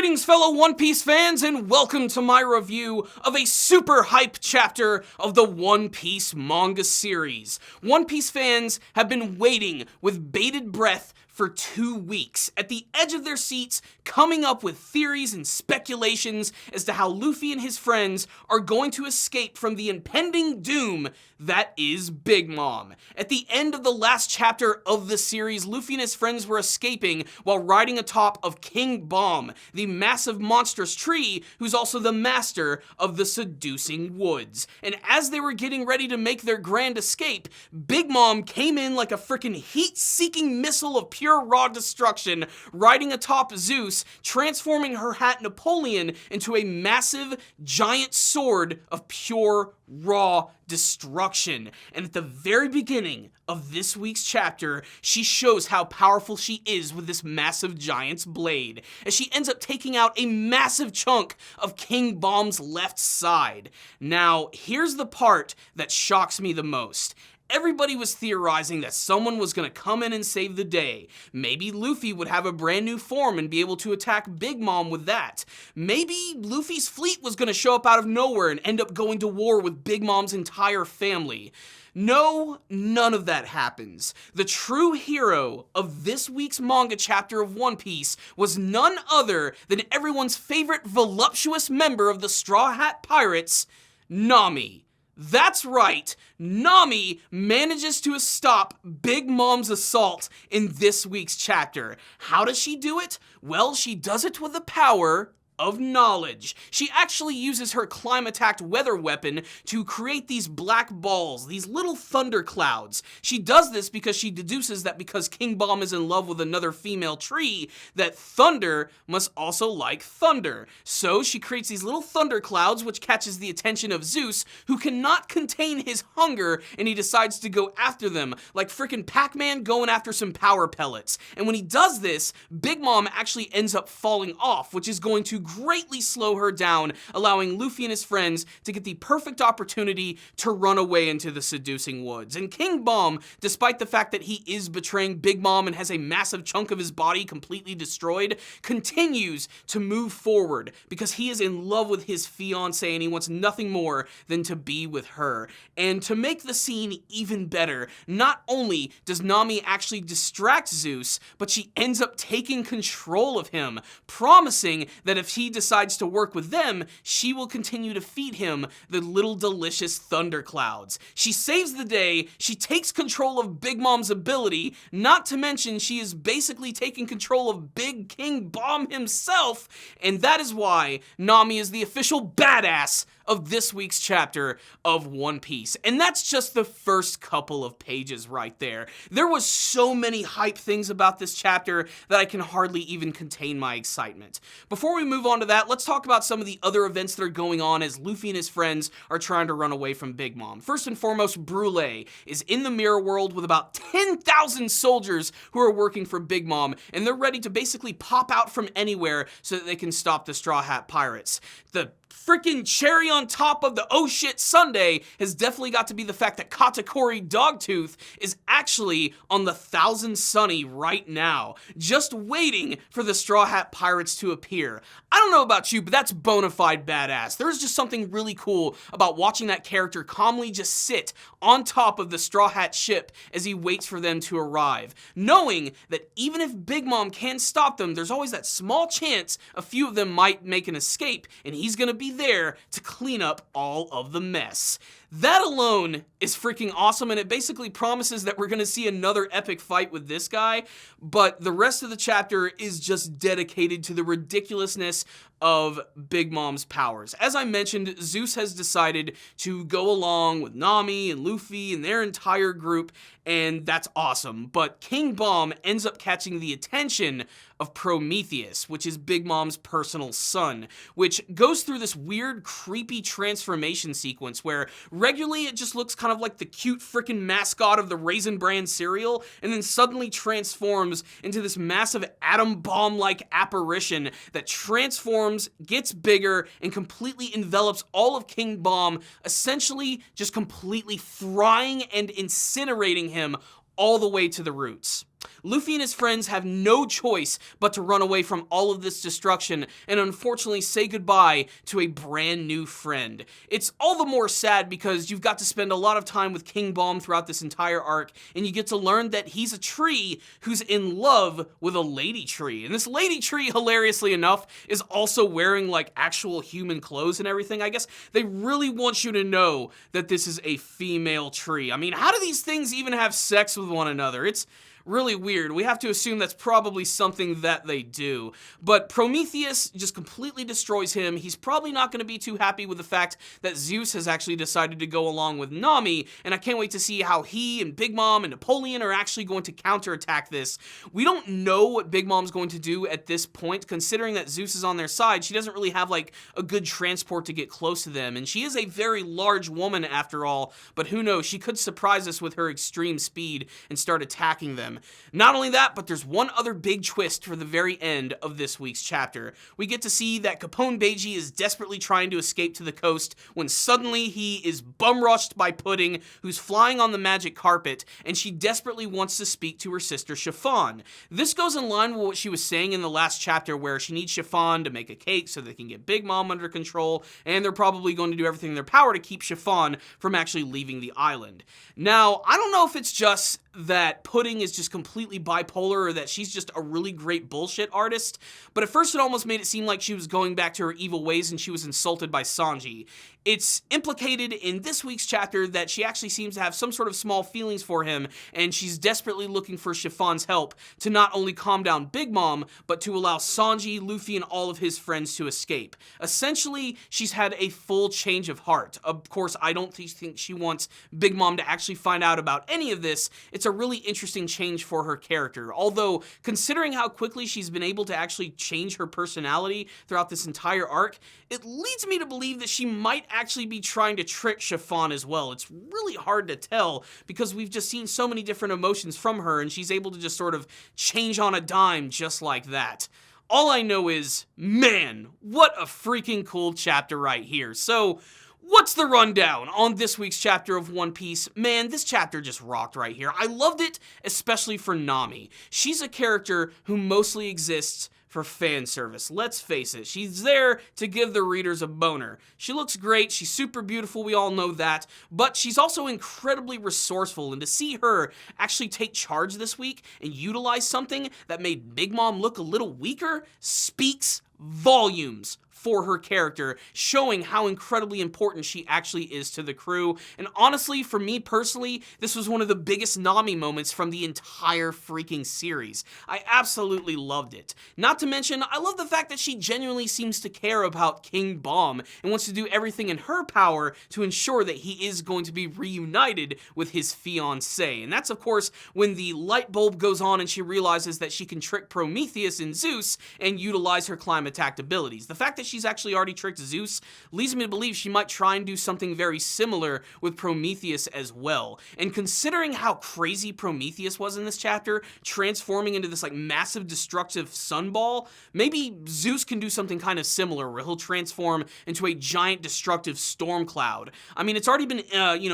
Greetings, fellow One Piece fans, and welcome to my review of a super hype chapter of the One Piece manga series. One Piece fans have been waiting with bated breath for 2 weeks, at the edge of their seats, coming up with theories and speculations as to how Luffy and his friends are going to escape from the impending doom that is Big Mom. At the end of the last chapter of the series, Luffy and his friends were escaping while riding atop of King Baum, the massive monstrous tree who's also the master of the seducing woods. And as they were getting ready to make their grand escape, Big Mom came in like a freaking heat-seeking missile of pure raw destruction, riding atop Zeus, transforming her hat Napoleon into a massive, giant sword of pure raw destruction. And at the very beginning of this week's chapter, she shows how powerful she is with this massive giant's blade, as she ends up taking out a massive chunk of King Baum's left side. Now, here's the part that shocks me the most. Everybody was theorizing that someone was going to come in and save the day. Maybe Luffy would have a brand new form and be able to attack Big Mom with that. Maybe Luffy's fleet was going to show up out of nowhere and end up going to war with Big Mom's entire family. No, none of that happens. The true hero of this week's manga chapter of One Piece was none other than everyone's favorite voluptuous member of the Straw Hat Pirates, NAMI. That's right, NAMI manages to stop Big Mom's assault in this week's chapter. How does she do it? Well, she does it with the power of knowledge. She actually uses her climate-attacked weather weapon to create these black balls, these little thunder clouds. She does this because she deduces that because King Baum is in love with another female tree, that thunder must also like thunder. So she creates these little thunder clouds, which catches the attention of Zeus, who cannot contain his hunger, and he decides to go after them, like frickin' Pac-Man going after some power pellets. And when he does this, Big Mom actually ends up falling off, which is going to greatly slow her down, allowing Luffy and his friends to get the perfect opportunity to run away into the seducing woods. And King Baum, despite the fact that he is betraying Big Mom and has a massive chunk of his body completely destroyed, continues to move forward because he is in love with his fiancée and he wants nothing more than to be with her. And to make the scene even better, not only does NAMI actually distract Zeus, but she ends up taking control of him, promising that if he decides to work with them, she will continue to feed him the little delicious thunder clouds. She saves the day, she takes control of Big Mom's ability, not to mention she is basically taking control of Big King Baum himself, and that is why NAMI is the official badass of this week's chapter of One Piece. And that's just the first couple of pages right there. There was so many hype things about this chapter that I can hardly even contain my excitement. Before we move on to that, let's talk about some of the other events that are going on as Luffy and his friends are trying to run away from Big Mom. First and foremost, Brule is in the mirror world with about 10,000 soldiers who are working for Big Mom, and they're ready to basically pop out from anywhere so that they can stop the Straw Hat Pirates. The freaking cherry on top of the oh shit Sunday has definitely got to be the fact that Katakuri Dogtooth is actually on the Thousand Sunny right now, just waiting for the Straw Hat Pirates to appear. I don't know about you, but that's bona fide badass. There's just something really cool about watching that character calmly just sit on top of the Straw Hat ship as he waits for them to arrive, knowing that even if Big Mom can stop them, there's always that small chance a few of them might make an escape, and he's gonna be there to clean up all of the mess. That alone is freaking awesome, and it basically promises that we're going to see another epic fight with this guy, but the rest of the chapter is just dedicated to the ridiculousness of Big Mom's powers. As I mentioned, Zeus has decided to go along with NAMI and Luffy and their entire group, and that's awesome. But King Baum ends up catching the attention of Prometheus, which is Big Mom's personal son, which goes through this weird, creepy transformation sequence where regularly it just looks kind of like the cute frickin' mascot of the Raisin Bran cereal, and then suddenly transforms into this massive atom bomb-like apparition that transforms, gets bigger, and completely envelops all of King Baum, essentially just completely frying and incinerating him all the way to the roots. Luffy and his friends have no choice but to run away from all of this destruction and unfortunately say goodbye to a brand new friend. It's all the more sad because you've got to spend a lot of time with King Baum throughout this entire arc, and you get to learn that he's a tree who's in love with a lady tree. And this lady tree, hilariously enough, is also wearing like actual human clothes and everything. I guess they really want you to know that this is a female tree. I mean, how do these things even have sex with one another? It's really weird. We have to assume that's probably something that they do. But Prometheus just completely destroys him. He's probably not going to be too happy with the fact that Zeus has actually decided to go along with Nami, and I can't wait to see how he and Big Mom and Napoleon are actually going to counterattack this. We don't know what Big Mom's going to do at this point, considering that Zeus is on their side. She doesn't really have like a good transport to get close to them, and she is a very large woman after all, but who knows, she could surprise us with her extreme speed and start attacking them. Not only that, but there's one other big twist for the very end of this week's chapter. We get to see that Capone Beiji is desperately trying to escape to the coast when suddenly he is bum-rushed by Pudding, who's flying on the magic carpet, and she desperately wants to speak to her sister Chiffon. This goes in line with what she was saying in the last chapter, where she needs Chiffon to make a cake so they can get Big Mom under control, and they're probably going to do everything in their power to keep Chiffon from actually leaving the island. Now, I don't know if it's just that Pudding is just completely bipolar or that she's just a really great bullshit artist, but at first it almost made it seem like she was going back to her evil ways and she was insulted by Sanji. It's implicated in this week's chapter that she actually seems to have some sort of small feelings for him, and she's desperately looking for Chiffon's help to not only calm down Big Mom, but to allow Sanji, Luffy, and all of his friends to escape. Essentially, she's had a full change of heart. Of course, I don't think she wants Big Mom to actually find out about any of this. It's a really interesting change for her character, although considering how quickly she's been able to actually change her personality throughout this entire arc, it leads me to believe that she might actually be trying to trick Chiffon as well. It's really hard to tell because we've just seen so many different emotions from her, and she's able to just sort of change on a dime just like that. All I know is, man, what a freaking cool chapter right here. So, what's the rundown on this week's chapter of One Piece? Man, this chapter just rocked right here. I loved it, especially for Nami. She's a character who mostly exists for fan service. Let's face it, she's there to give the readers a boner. She looks great, she's super beautiful, we all know that, but she's also incredibly resourceful, and to see her actually take charge this week and utilize something that made Big Mom look a little weaker speaks volumes for her character, showing how incredibly important she actually is to the crew. And honestly, for me personally, this was one of the biggest Nami moments from the entire freaking series. I absolutely loved it. Not to mention, I love the fact that she genuinely seems to care about King Baum and wants to do everything in her power to ensure that he is going to be reunited with his fiancée. And that's, of course, when the light bulb goes on and she realizes that she can trick Prometheus and Zeus and utilize her climatact abilities. The fact that she's actually already tricked Zeus leads me to believe she might try and do something very similar with Prometheus as well. And considering how crazy Prometheus was in this chapter, transforming into this like massive destructive sunball, maybe Zeus can do something kind of similar where he'll transform into a giant destructive storm cloud. I mean, it's already been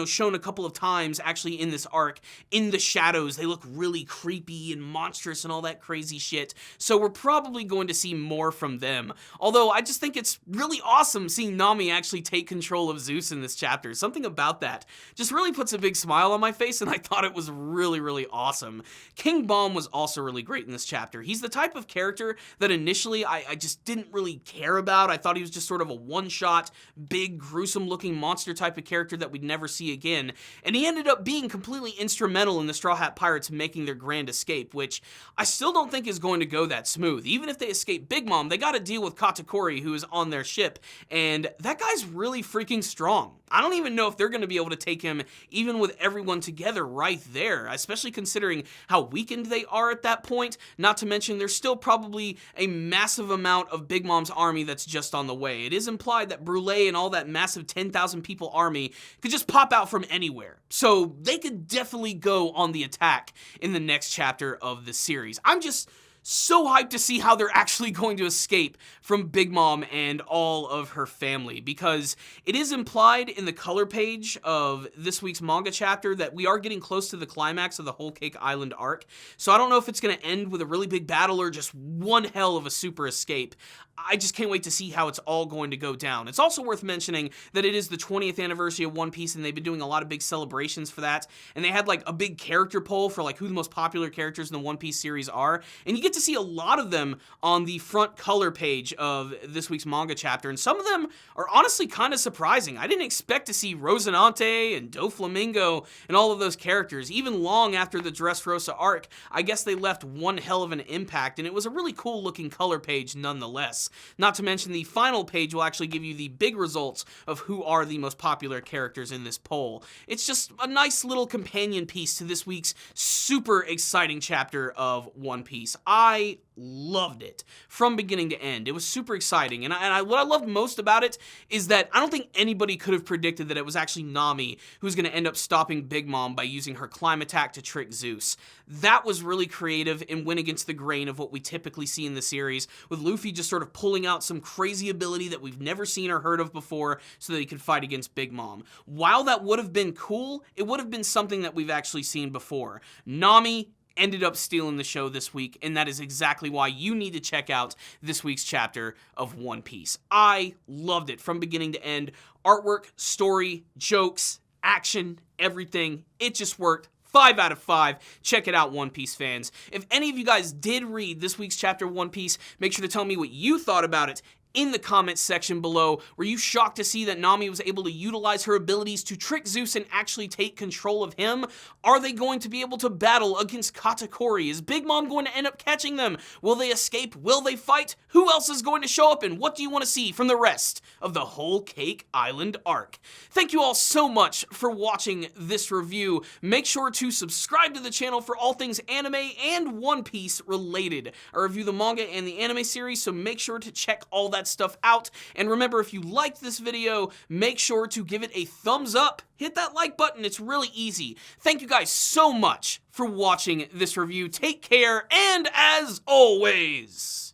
shown a couple of times actually in this arc. In the shadows, they look really creepy and monstrous and all that crazy shit. So we're probably going to see more from them. Although I just think it's really awesome seeing Nami actually take control of Zeus in this chapter. Something about that just really puts a big smile on my face, and I thought it was really, really awesome. King Baum was also really great in this chapter. He's the type of character that initially I just didn't really care about. I thought he was just sort of a one-shot, big, gruesome-looking monster type of character that we'd never see again, and he ended up being completely instrumental in the Straw Hat Pirates making their grand escape, which I still don't think is going to go that smooth. Even if they escape Big Mom, they gotta deal with Katakuri, who is on their ship, and that guy's really freaking strong. I don't even know if they're going to be able to take him even with everyone together right there, especially considering how weakened they are at that point. Not to mention there's still probably a massive amount of Big Mom's army that's just on the way. It is implied that Brule and all that massive 10,000 people army could just pop out from anywhere. So they could definitely go on the attack in the next chapter of the series. I'm just so hyped to see how they're actually going to escape from Big Mom and all of her family, because it is implied in the color page of this week's manga chapter that we are getting close to the climax of the Whole Cake Island arc. So I don't know if it's going to end with a really big battle or just one hell of a super escape. I just can't wait to see how it's all going to go down. It's also worth mentioning that it is the 20th anniversary of One Piece, and they've been doing a lot of big celebrations for that. And they had like a big character poll for like who the most popular characters in the One Piece series are. And you get to see a lot of them on the front color page of this week's manga chapter. And some of them are honestly kind of surprising. I didn't expect to see Rosinante and Doflamingo and all of those characters. Even long after the Dressrosa arc, I guess they left one hell of an impact, and it was a really cool looking color page nonetheless. Not to mention the final page will actually give you the big results of who are the most popular characters in this poll. It's just a nice little companion piece to this week's super exciting chapter of One Piece. I loved it from beginning to end. It was super exciting, and what I loved most about it is that I don't think anybody could have predicted that it was actually Nami who's going to end up stopping Big Mom by using her climb attack to trick Zeus. That was really creative and went against the grain of what we typically see in the series, with Luffy just sort of pulling out some crazy ability that we've never seen or heard of before so that he could fight against Big Mom. While that would have been cool, it would have been something that we've actually seen before. Nami ended up stealing the show this week, and that is exactly why you need to check out this week's chapter of One Piece. I loved it from beginning to end. Artwork, story, jokes, action, everything. It just worked. 5 out of 5. Check it out, One Piece fans. If any of you guys did read this week's chapter of One Piece, make sure to tell me what you thought about it in the comments section below. Were you shocked to see that Nami was able to utilize her abilities to trick Zeus and actually take control of him? Are they going to be able to battle against Katakuri? Is Big Mom going to end up catching them? Will they escape? Will they fight? Who else is going to show up? And what do you want to see from the rest of the Whole Cake Island arc? Thank you all so much for watching this review. Make sure to subscribe to the channel for all things anime and One Piece related. I review the manga and the anime series, so make sure to check all that stuff out. And remember, if you liked this video, make sure to give it a thumbs up. Hit that like button. It's really easy. Thank you guys so much for watching this review. Take care, and as always,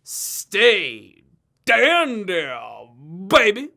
stay dandy, baby.